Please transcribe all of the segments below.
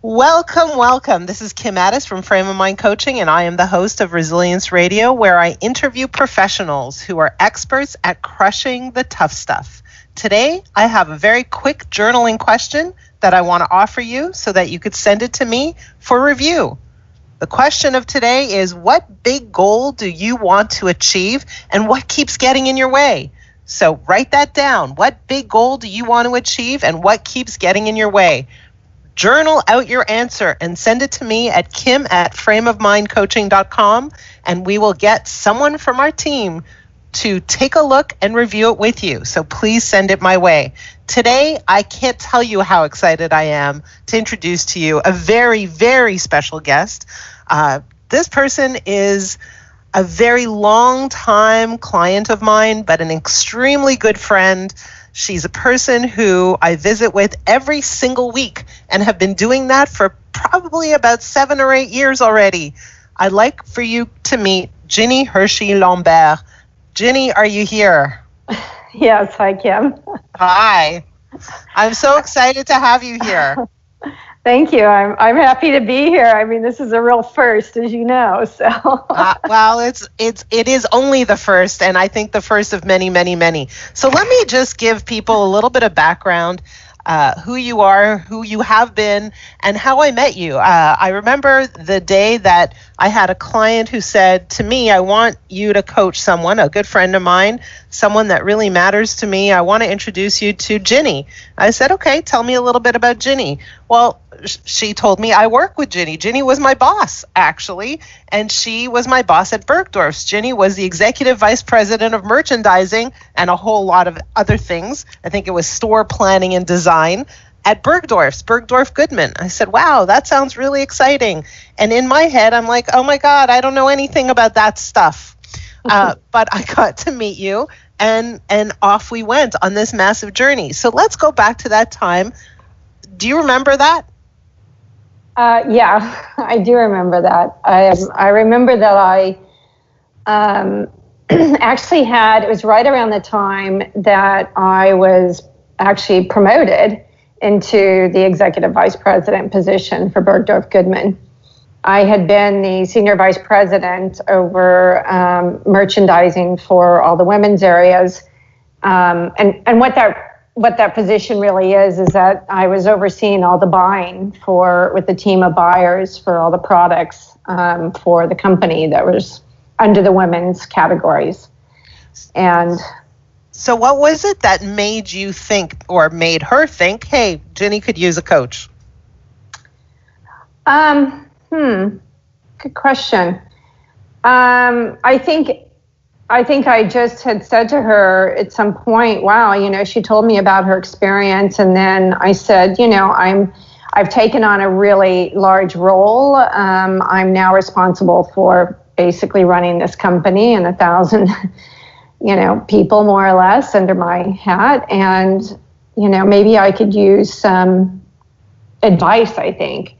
Welcome, welcome. This is Kim Addis from Frame of Mind Coaching, and I am the host of Resilience Radio, where I interview professionals who are experts at crushing the tough stuff. Today, I have a very quick journaling question that I want to offer you so that you could send it to me for review. The question of today is, what big goal do you want to achieve, and what keeps getting in your way? So write that down. What big goal do you want to achieve, and what keeps getting in your way? Journal out your answer and send it to me at kim@frameofmindcoaching.com, and we will get someone from our team to take a look and review it with you. So please send it my way. Today, I can't tell you how excited I am to introduce to you a very, very special guest. This person is a very long-time client of mine, but an extremely good friend. She's a person who I visit with every single week and have been doing that for probably about 7 or 8 years already. I'd like for you to meet Ginny Hershey-Lambert. Ginny, are you here? Yes, hi, Kim. Hi. I'm so excited to have you here. Thank you. I'm happy to be here. I mean, this is a real first, as you know. So. Well, it is only the first, and I think the first of many, many, many. So let me just give people a little bit of background, who you are, who you have been, and how I met you. I remember the day that I had a client who said to me, I want you to coach someone, a good friend of mine, someone that really matters to me. I want to introduce you to Ginny. I said, okay, tell me a little bit about Ginny. Well, she told me I work with Ginny. Ginny was my boss, actually, and she was my boss at Bergdorf's. Ginny was the executive vice president of merchandising and a whole lot of other things. I think it was store planning and design at Bergdorf's, Bergdorf Goodman. I said, wow, that sounds really exciting. And in my head, I'm like, oh my God, I don't know anything about that stuff. But I got to meet you, and off we went on this massive journey. So let's go back to that time. Do you remember that? Yeah, I do remember that. I remember that I actually it was right around the time that I was actually promoted into the executive vice president position for Bergdorf Goodman. I had been the senior vice president over merchandising for all the women's areas. And what that position really is that I was overseeing all the buying with the team of buyers for all the products for the company that was under the women's categories. And so what was it that made you think, or made her think, hey, Ginny could use a coach? Good question. I think I just had said to her at some point, wow, she told me about her experience. And then I said, I've taken on a really large role. I'm now responsible for basically running this company and 1,000, people more or less under my hat. And, maybe I could use some advice, I think,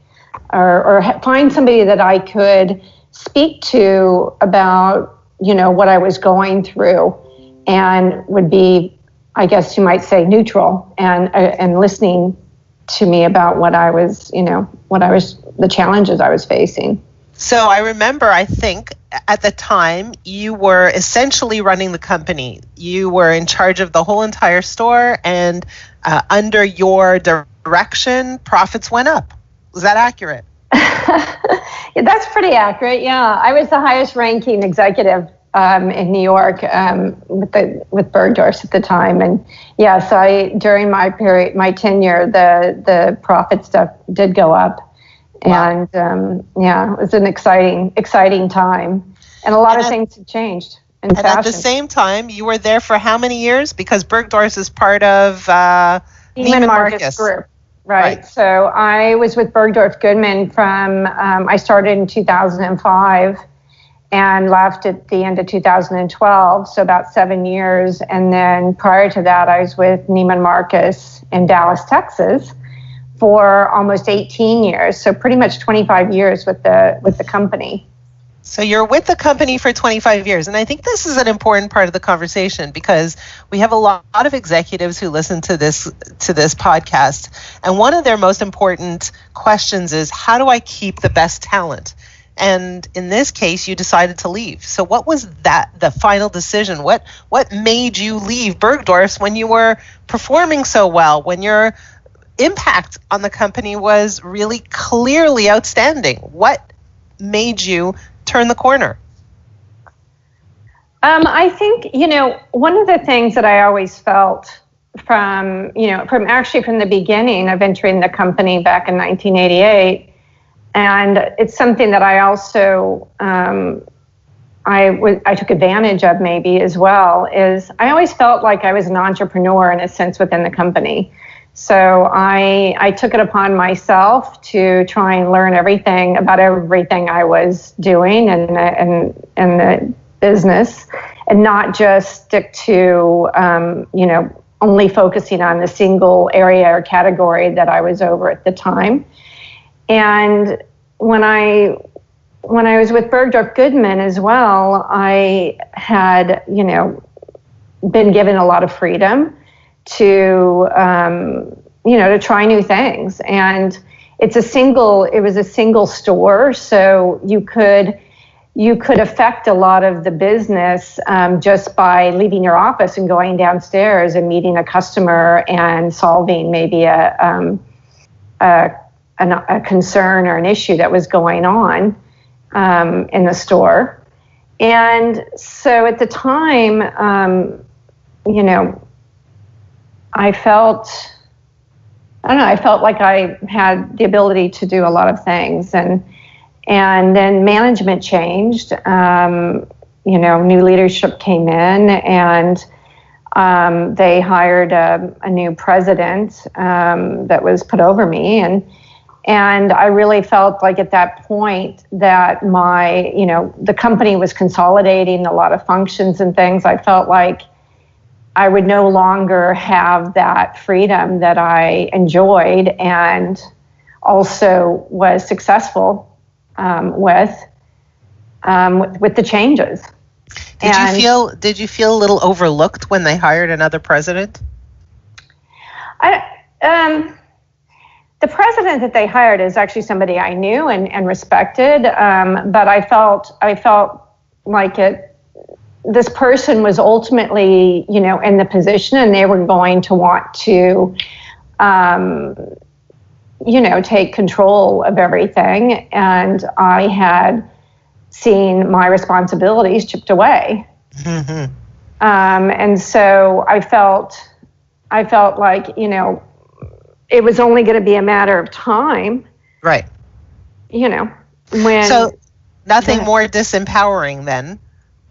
or find somebody that I could speak to about, what I was going through, and would be, I guess you might say, neutral and listening to me about what I was, the challenges I was facing. So I remember, I think at the time you were essentially running the company. You were in charge of the whole entire store, and under your direction, profits went up. Was that accurate? Yeah, that's pretty accurate. Yeah, I was the highest ranking executive in New York with Bergdorf's at the time, and so during my tenure, the profit stuff did go up, wow. And it was an exciting time, and a lot of things have changed in fashion. And at the same time, you were there for how many years? Because Bergdorf's is part of Neiman Marcus Group. Right. So I was with Bergdorf Goodman I started in 2005 and left at the end of 2012, so about 7 years. And then prior to that, I was with Neiman Marcus in Dallas, Texas for almost 18 years. So pretty much 25 years with the company. So you're with the company for 25 years. And I think this is an important part of the conversation because we have a lot of executives who listen to this podcast. And one of their most important questions is, how do I keep the best talent? And in this case, you decided to leave. So what was the final decision? What made you leave Bergdorf's when you were performing so well, when your impact on the company was really clearly outstanding? What made you turn the corner? I think, one of the things that I always felt from the beginning of entering the company back in 1988, and it's something that I also, I took advantage of maybe as well, is I always felt like I was an entrepreneur in a sense within the company. So I took it upon myself to try and learn everything about everything I was doing in the business, and not just stick to, only focusing on the single area or category that I was over at the time. And when I was with Bergdorf Goodman as well, I had, been given a lot of freedom to try new things. And it was a single store, so you could affect a lot of the business just by leaving your office and going downstairs and meeting a customer and solving maybe a concern or an issue that was going on in the store. And so at the time, I felt like I had the ability to do a lot of things, and then management changed. New leadership came in, and they hired a new president that was put over me, and I really felt like at that point that the company was consolidating a lot of functions and things. I felt like I would no longer have that freedom that I enjoyed and also was successful with the changes. Did you feel a little overlooked when they hired another president? The president that they hired is actually somebody I knew and respected, but I felt like this person was ultimately, in the position, and they were going to want to, take control of everything. And I had seen my responsibilities chipped away. Mm-hmm. And so I felt like, it was only going to be a matter of time. Right. So nothing more disempowering then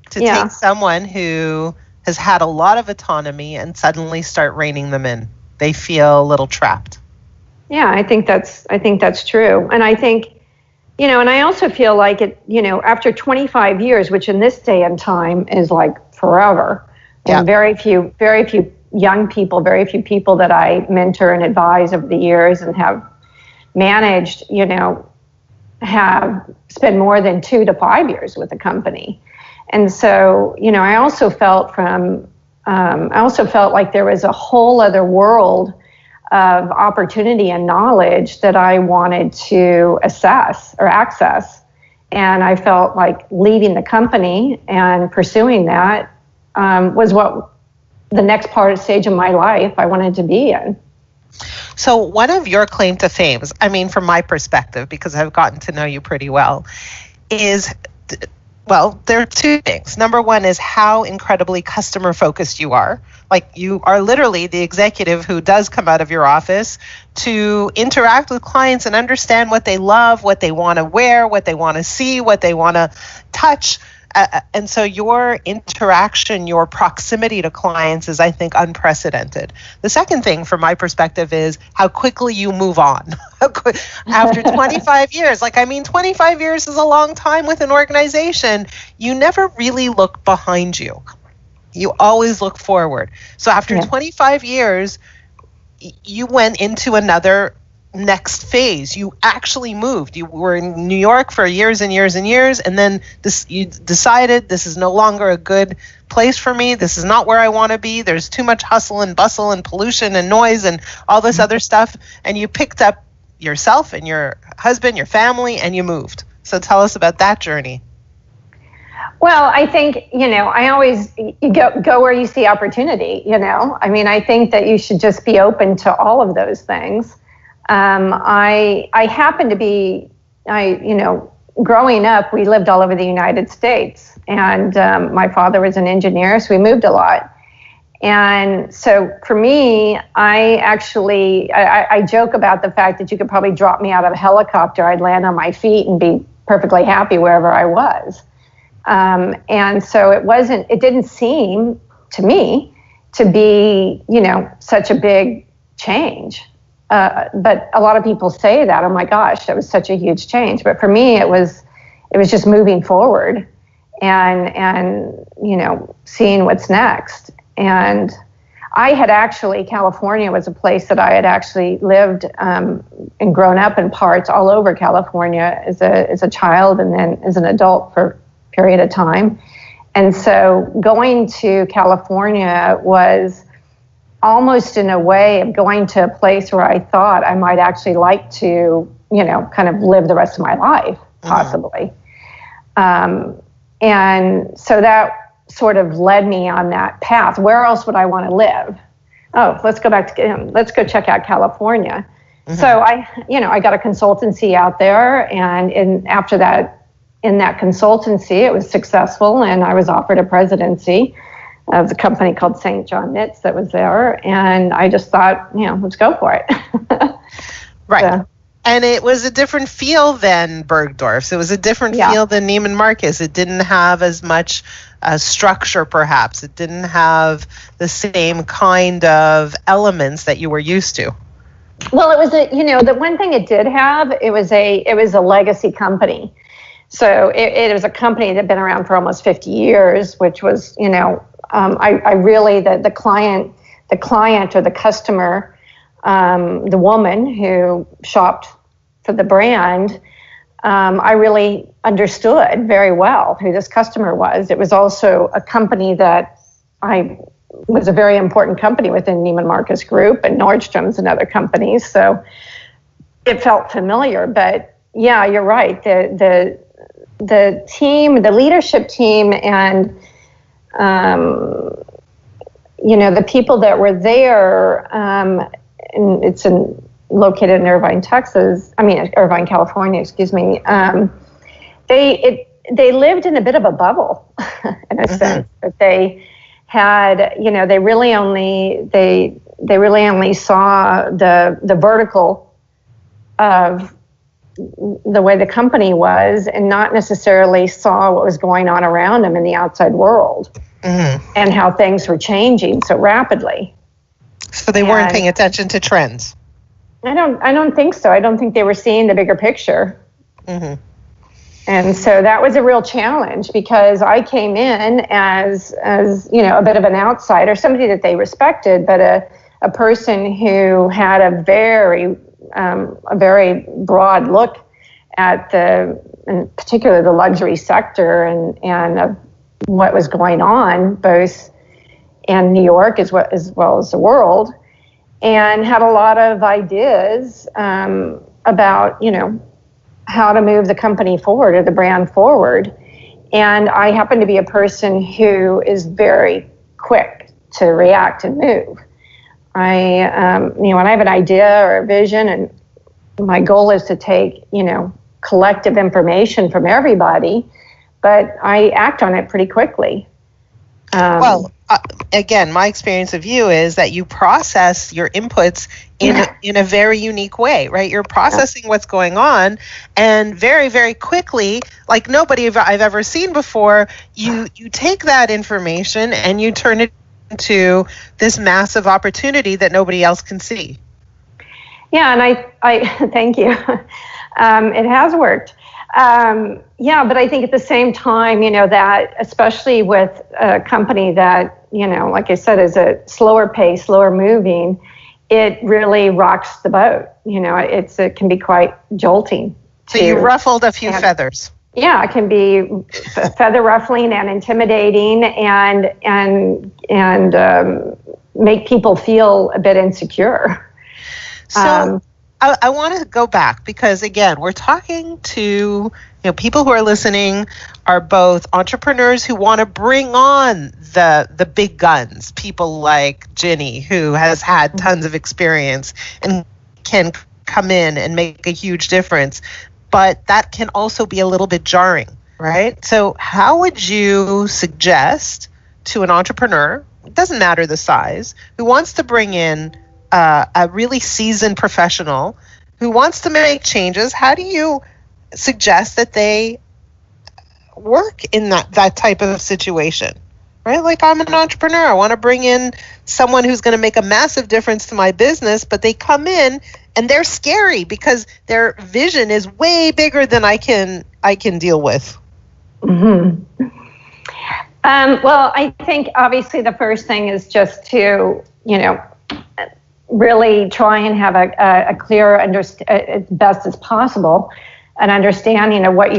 to take someone who has had a lot of autonomy and suddenly start reining them in. They feel a little trapped. Yeah, I think that's true. And I think, and I also feel like it, after 25 years, which in this day and time is like forever, and very few young people, very few people that I mentor and advise over the years and have managed, have spent more than 2 to 5 years with the company. And so, I also felt like there was a whole other world of opportunity and knowledge that I wanted to assess or access. And I felt like leaving the company and pursuing that was what the next stage of my life I wanted to be in. So one of your claim to fame, from my perspective, because I've gotten to know you pretty well, is, there are 2 things. Number one is how incredibly customer focused you are. Like, you are literally the executive who does come out of your office to interact with clients and understand what they love, what they want to wear, what they want to see, what they want to touch. And so your interaction, your proximity to clients is, I think, unprecedented. The second thing from my perspective is how quickly you move on. After 25 years, 25 years is a long time with an organization. You never really look behind you. You always look forward. So after 25 years, you went into another next phase. You actually moved. You were in New York for years and years and years, and then you decided this is no longer a good place for me. This is not where I want to be. There's too much hustle and bustle and pollution and noise and all this other stuff. And you picked up yourself and your husband, your family, and you moved. So tell us about that journey. Well, I think, I always you go where you see opportunity, I mean, I think that you should just be open to all of those things. I happen to be, growing up, we lived all over the United States, and my father was an engineer, so we moved a lot. And so for me, I joke about the fact that you could probably drop me out of a helicopter, I'd land on my feet and be perfectly happy wherever I was. And so it didn't seem to me to be, such a big change. But a lot of people say that, oh my gosh, that was such a huge change. But for me, it was just moving forward and seeing what's next. And I had actually, California was a place that I had actually lived and grown up in parts all over California as a child and then as an adult for a period of time. And so going to California was almost in a way of going to a place where I thought I might actually like to, kind of live the rest of my life, possibly. And so that sort of led me on that path. Where else would I want to live? Oh, let's go check out California. So I got a consultancy out there, and after that, in that consultancy, it was successful, and I was offered a presidency of the company called St. John Knits that was there. And I just thought, let's go for it. Right. So. And it was a different feel than Bergdorf's. It was a different feel than Neiman Marcus. It didn't have as much structure, perhaps. It didn't have the same kind of elements that you were used to. Well, it was the one thing it did have, it was a legacy company. So it was a company that had been around for almost 50 years, which was, I really, the client or the customer, the woman who shopped for the brand, I really understood very well who this customer was. It was also a company that was a very important company within Neiman Marcus Group and Nordstrom's and other companies. So it felt familiar. But yeah, you're right. The team, the leadership team, and the people that were there, and it's located in Irvine, California, excuse me. They lived in a bit of a bubble in a sense, that they had, they really only saw the vertical of the way the company was, and not necessarily saw what was going on around them in the outside world and how things were changing so rapidly. So they weren't paying attention to trends. I don't think so. I don't think they were seeing the bigger picture. And so that was a real challenge, because I came in as a bit of an outsider, somebody that they respected, but a person who had a very broad look at in particular the luxury sector and what was going on both in New York as well as the world, and had a lot of ideas about how to move the company forward or the brand forward. And I happen to be a person who is very quick to react and move. When I have an idea or a vision, and my goal is to take, collective information from everybody, but I act on it pretty quickly. Again, my experience of you is that you process your inputs in a very unique way, right? You're processing what's going on, and very, very quickly, like nobody I've ever seen before, you take that information and you turn it into this massive opportunity that nobody else can see. Yeah, and I thank you. It has worked. But I think at the same time, that especially with a company that, like I said, is a slower pace, slower moving, it really rocks the boat. it can be quite jolting. So you ruffled a few feathers. Yeah, it can be feather ruffling and intimidating, and make people feel a bit insecure. So I want to go back because, again, we're talking to people who are listening are both entrepreneurs who want to bring on the big guns, people like Ginny, who has had tons of experience and can come in and make a huge difference. But that can also be a little bit jarring, right? So how would you suggest to an entrepreneur, it doesn't matter the size, who wants to bring in a really seasoned professional who wants to make changes, how do you suggest that they work in that type of situation, right? Like, I'm an entrepreneur. I want to bring in someone who's going to make a massive difference to my business, but they come in and they're scary because their vision is way bigger than I can deal with. Mm-hmm. Well, I think obviously the first thing is just to, really try and have a clear, as best as possible, an understanding of what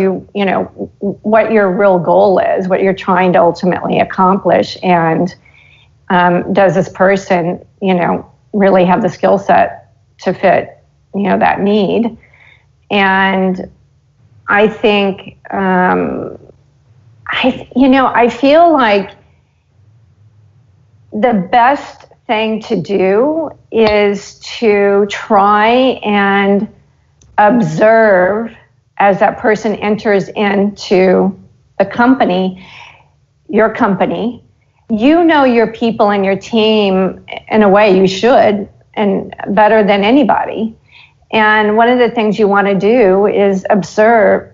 what your real goal is, what you're trying to ultimately accomplish, and does this person, really have the skill set to fit, that need. And I think, I feel like the best thing to do is to try and observe as that person enters into the company, your company. Your people and your team in a way you should, and better than anybody. And one of the things you want to do is observe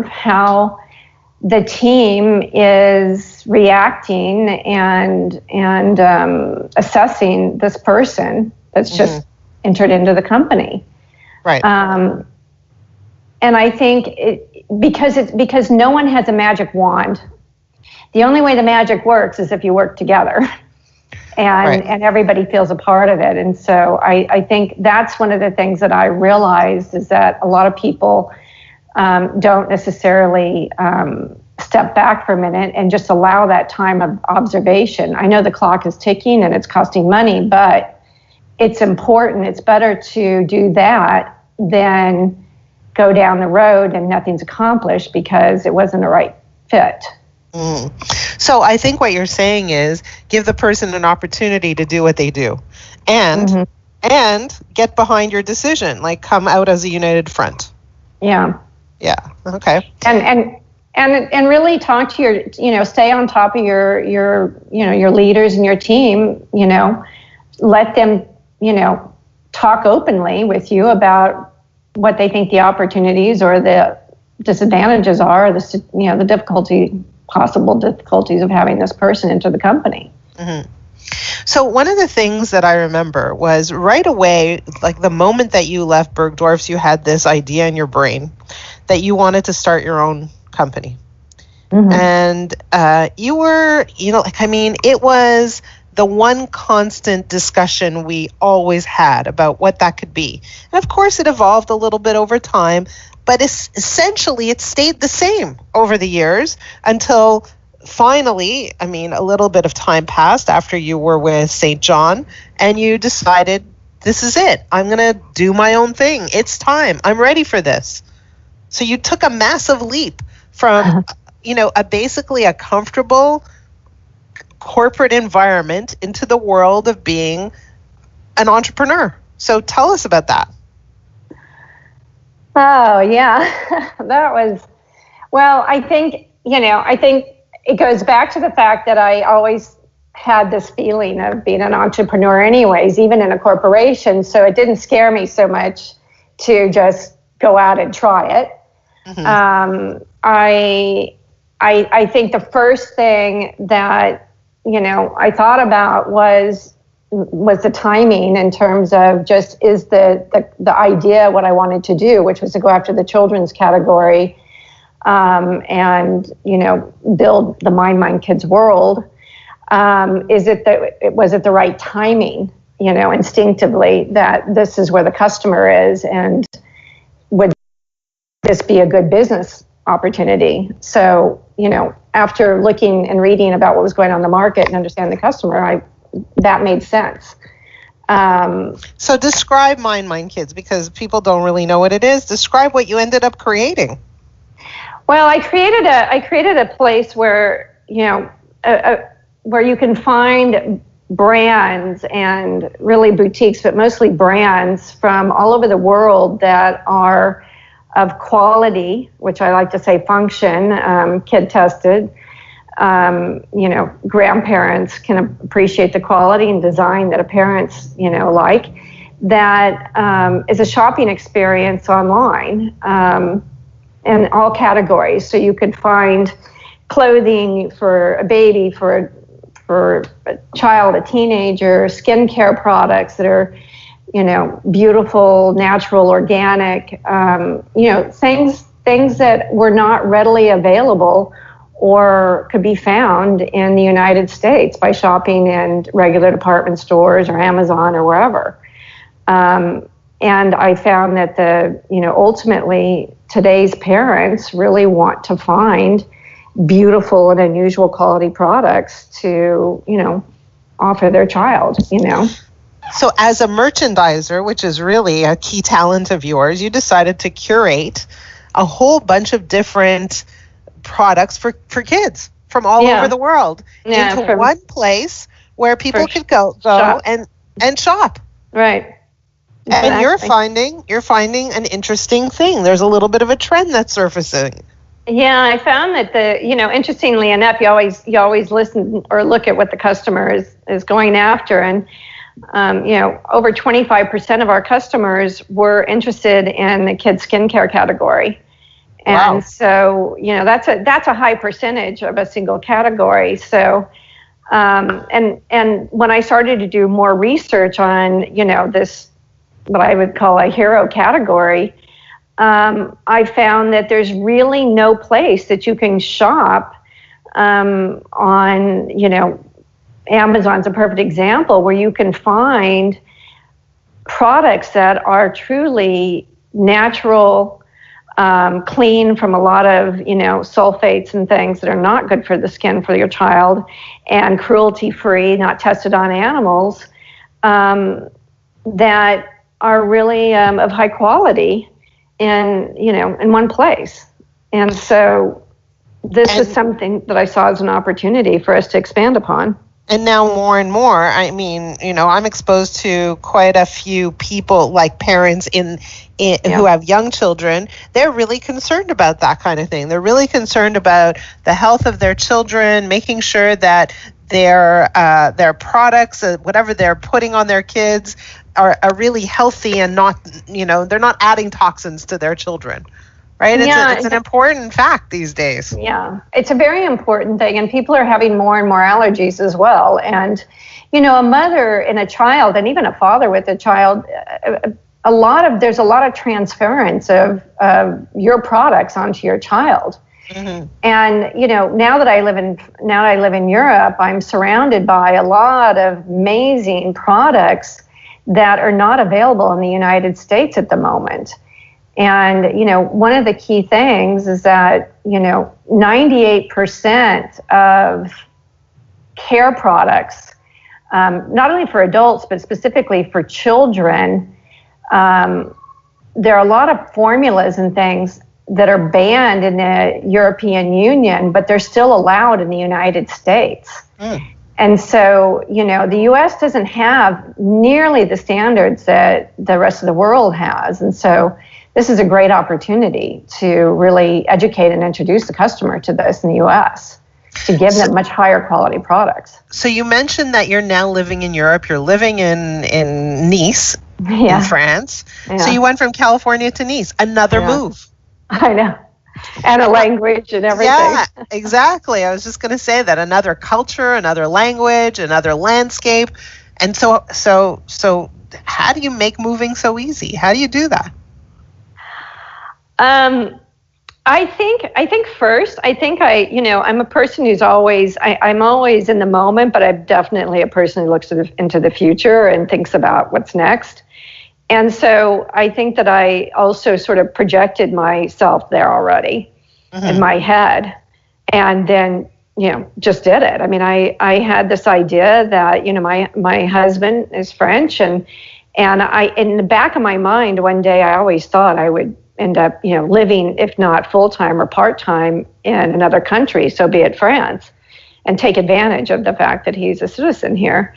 how the team is reacting and assessing this person that's just entered into the company. Right. And I think because no one has a magic wand. The only way the magic works is if you work together, and everybody feels a part of it. And so I think that's one of the things that I realized is that a lot of people don't necessarily step back for a minute and just allow that time of observation. I know the clock is ticking and it's costing money, but it's important. It's better to do that than go down the road and nothing's accomplished because it wasn't a right fit. So I think what you're saying is give the person an opportunity to do what they do, and get behind your decision, like come out as a united front. Yeah. Okay. And really talk to your, stay on top of your leaders and your team. Let them, talk openly with you about what they think the opportunities or the disadvantages are, or the possible difficulties of having this person into the company. Mm-hmm. So one of the things that I remember was right away, like the moment that you left Bergdorf's, you had this idea in your brain that you wanted to start your own company. Mm-hmm. And you were, it was the one constant discussion we always had about what that could be. And of course it evolved a little bit over time, but essentially it stayed the same over the years until finally, a little bit of time passed after you were with St. John and you decided, this is it. I'm going to do my own thing. It's time. I'm ready for this. So you took a massive leap from, basically a comfortable corporate environment into the world of being an entrepreneur. So tell us about that. Oh, yeah. I think it goes back to the fact that I always had this feeling of being an entrepreneur anyways, even in a corporation. So it didn't scare me so much to just go out and try it. Mm-hmm. I think the first thing that, I thought about was the timing in terms of just is the idea what I wanted to do, which was to go after the children's category and, build the MineMine Kids World. Was it the right timing? instinctively that this is where the customer is, and would this be a good business opportunity? So, after looking and reading about what was going on in the market and understanding the customer, that made sense. So describe MineMine Kids, because people don't really know what it is. Describe what you ended up creating. Well, I created a place where, where you can find brands, and really boutiques, but mostly brands from all over the world that are of quality, which I like to say function, kid tested. Grandparents can appreciate the quality and design that a parents, like. That is a shopping experience online, in all categories. So you could find clothing for a baby, for a child, a teenager, skincare products that are, beautiful, natural, organic, things that were not readily available or could be found in the United States by shopping in regular department stores or Amazon or wherever. And I found that ultimately today's parents really want to find beautiful and unusual quality products to, offer their child, So as a merchandiser, which is really a key talent of yours, you decided to curate a whole bunch of different products for kids from all over the world into one place where people could go shop. and shop. Right. Exactly. And you're finding an interesting thing. There's a little bit of a trend that's surfacing. Yeah, I found that interestingly enough, you always listen or look at what the customer is going after, and over 25% of our customers were interested in the kids' skincare category. And wow. So, that's a high percentage of a single category. So, and when I started to do more research on, this, what I would call a hero category, I found that there's really no place that you can shop on, Amazon's a perfect example, where you can find products that are truly natural, clean from a lot of, sulfates and things that are not good for the skin for your child, and cruelty-free, not tested on animals, that are really of high quality in one place. And so this is something that I saw as an opportunity for us to expand upon. And now more and more, I'm exposed to quite a few people, like parents who have young children. They're really concerned about that kind of thing. They're really concerned about the health of their children, making sure that their products, whatever they're putting on their kids, are really healthy and not, they're not adding toxins to their children. Right? It's an important fact these days. Yeah, it's a very important thing. And people are having more and more allergies as well. And, a mother and a child, and even a father with a child, there's a lot of transference of your products onto your child. Mm-hmm. And, now that I live in Europe, I'm surrounded by a lot of amazing products that are not available in the United States at the moment. And, one of the key things is that, 98% of care products, not only for adults, but specifically for children, there are a lot of formulas and things that are banned in the European Union, but they're still allowed in the United States. Mm. And so, the U.S. doesn't have nearly the standards that the rest of the world has. And so this is a great opportunity to really educate and introduce the customer to this in the U.S., to give them much higher quality products. So you mentioned that you're now living in Europe. You're living in Nice, in France. Yeah. So you went from California to Nice. Another move. I know. And a language and everything. Yeah, exactly. I was just going to say that. Another culture, another language, another landscape. And so how do you make moving so easy? How do you do that? I think first, I'm a person who's I'm always in the moment, but I'm definitely a person who looks into the future and thinks about what's next. And so I think that I also sort of projected myself there already in my head, and then, just did it. I mean, I had this idea that, my husband is French, and in the back of my mind, one day I always thought I would end up, living, if not full-time or part-time, in another country, so be it France, and take advantage of the fact that he's a citizen here.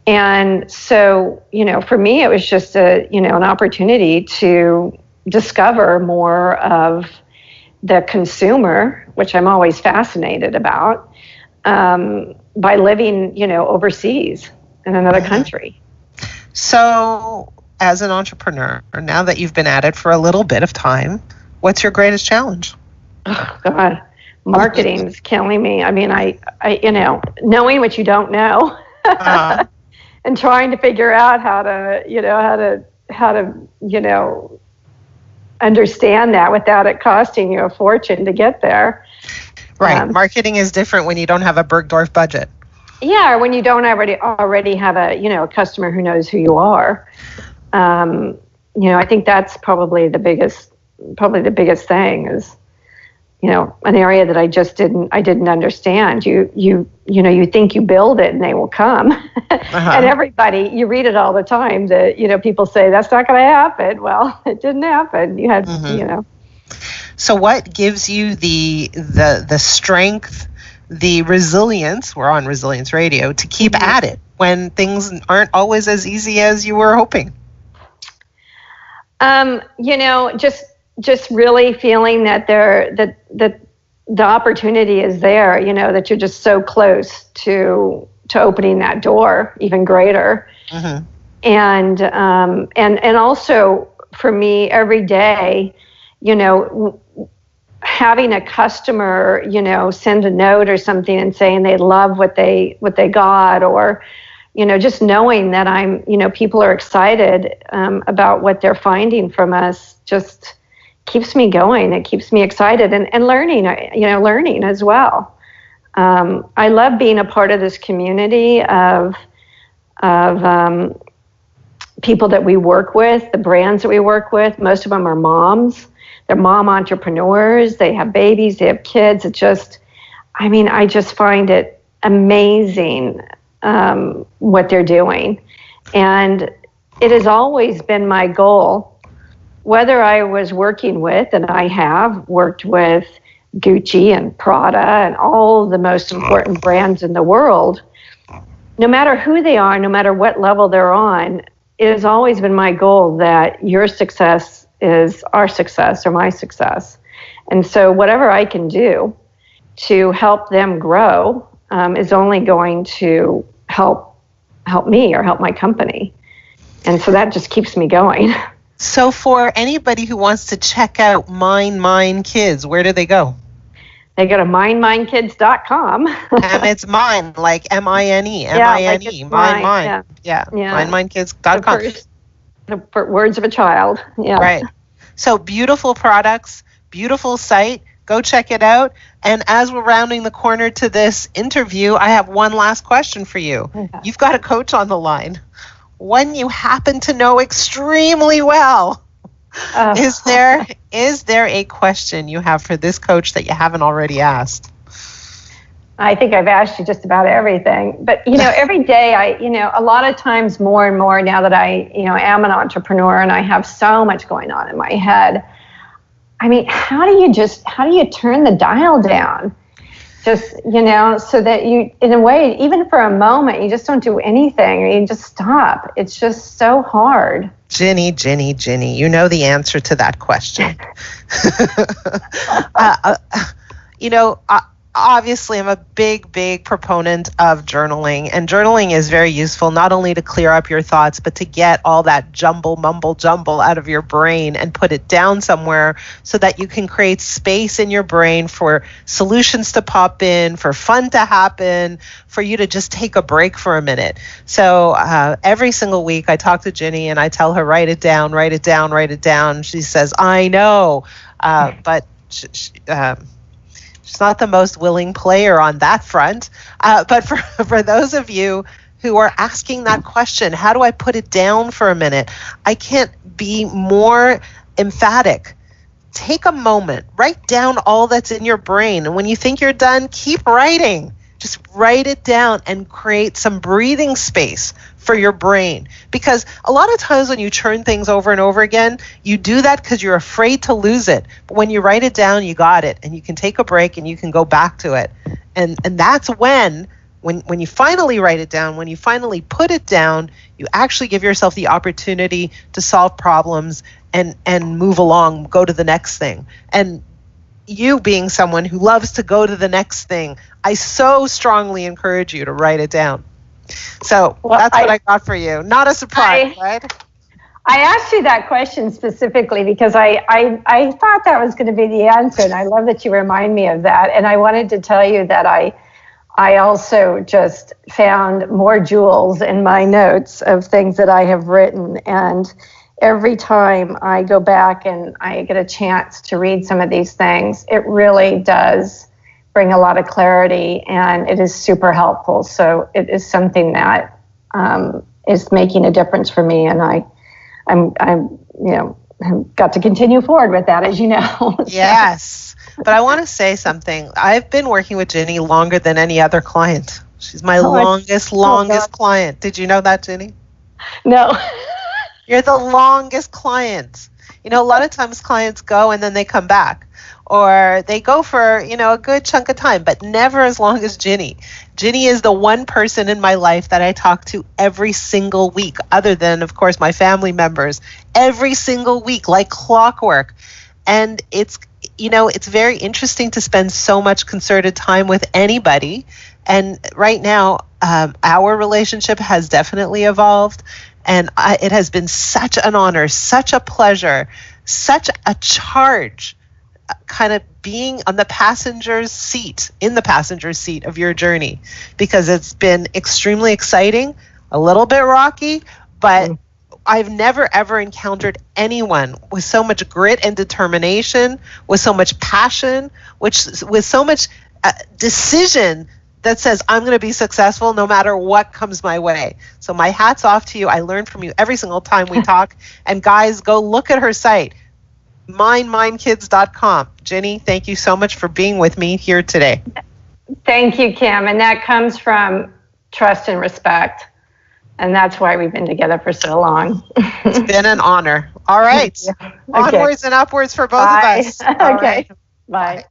And so, for me, it was just an opportunity to discover more of the consumer, which I'm always fascinated about, by living, overseas in another country. So, as an entrepreneur, now that you've been at it for a little bit of time, what's your greatest challenge? Oh, God, marketing is killing me. I mean, I knowing what you don't know, and trying to figure out how to understand that without it costing you a fortune to get there. Right. Marketing is different when you don't have a Bergdorf budget. Yeah, or when you don't already have a customer who knows who you are. I think that's probably the biggest thing is, an area that I didn't understand. You think you build it and they will come. And everybody, you read it all the time that, people say that's not going to happen. Well, it didn't happen. You had, So what gives you the strength, the resilience, we're on Resilience Radio, to keep at it when things aren't always as easy as you were hoping? Just really feeling that the opportunity is there, that you're just so close to opening that door even greater. Mm-hmm. And also for me every day, having a customer, send a note or something and saying they love what they got, or, just knowing that people are excited about what they're finding from us, just keeps me going. It keeps me excited and learning as well. I love being a part of this community of people that we work with, the brands that we work with. Most of them are moms. They're mom entrepreneurs. They have babies. They have kids. I just find it amazing what they're doing. And it has always been my goal, whether I was working with, and I have worked with Gucci and Prada and all the most important brands in the world, no matter who they are, no matter what level they're on, it has always been my goal that your success is our success or my success. And so whatever I can do to help them grow is only going to help me or help my company. And so that just keeps me going. So for anybody who wants to check out MineMine Kids, where do they go? They go to MineMineKids.com. And it's mine, like MINE, MINE, MineMine. Yeah. MineMineKids.com. The words of a child. Yeah. Right. So beautiful products, beautiful site. Go check it out. And as we're rounding the corner to this interview, I have one last question for you. Okay. You've got a coach on the line. One you happen to know extremely well. Is there a question you have for this coach that you haven't already asked? I think I've asked you just about everything. But, every day a lot of times more and more now that I, am an entrepreneur and I have so much going on in my head. I mean, how do you turn the dial down? Just, so that you, in a way, even for a moment, you just don't do anything, or you just stop. It's just so hard. Ginny, you know the answer to that question. Obviously, I'm a big proponent of journaling, and journaling is very useful not only to clear up your thoughts, but to get all that mumble jumble out of your brain and put it down somewhere so that you can create space in your brain for solutions to pop in, for fun to happen, for you to just take a break for a minute. So every single week I talk to Ginny and I tell her, write it down. She says, I know, but she's not the most willing player on that front. But for those of you who are asking that question, how do I put it down for a minute? I can't be more emphatic. Take a moment, write down all that's in your brain. And when you think you're done, keep writing. Just write it down and create some breathing space for your brain. Because a lot of times when you churn things over and over again, you do that because you're afraid to lose it. But when you write it down, you got it. And you can take a break and you can go back to it. And that's when you finally write it down, when you finally put it down, you actually give yourself the opportunity to solve problems and move along, go to the next thing. And you being someone who loves to go to the next thing, I so strongly encourage you to write it down. So that's what I got for you. Not a surprise, right? I asked you that question specifically because I thought that was going to be the answer, and I love that you remind me of that. And I wanted to tell you that I also just found more jewels in my notes of things that I have written. And every time I go back and I get a chance to read some of these things, it really does bring a lot of clarity, and it is super helpful. So it is something that is making a difference for me, and I'm got to continue forward with that, as you know. Yes, but I want to say something. I've been working with Ginny longer than any other client. She's my longest client. Did you know that, Ginny? No. You're the longest client. A lot of times clients go and then they come back, or they go for, a good chunk of time, but never as long as Ginny. Ginny is the one person in my life that I talk to every single week, other than, of course, my family members, every single week, like clockwork. And it's very interesting to spend so much concerted time with anybody. And right now, our relationship has definitely evolved. And it has been such an honor, such a pleasure, such a charge, kind of being in the passenger seat of your journey, because it's been extremely exciting, a little bit rocky, but I've never, ever encountered anyone with so much grit and determination, with so much passion, with so much decision that says, I'm going to be successful no matter what comes my way. So my hat's off to you. I learn from you every single time we talk. And guys, go look at her site, MineMineKids.com. Ginny, thank you so much for being with me here today. Thank you, Kim. And that comes from trust and respect. And that's why we've been together for so long. It's been an honor. All right. Yeah. Okay. Onwards and upwards for both of us. Okay. All right. Bye.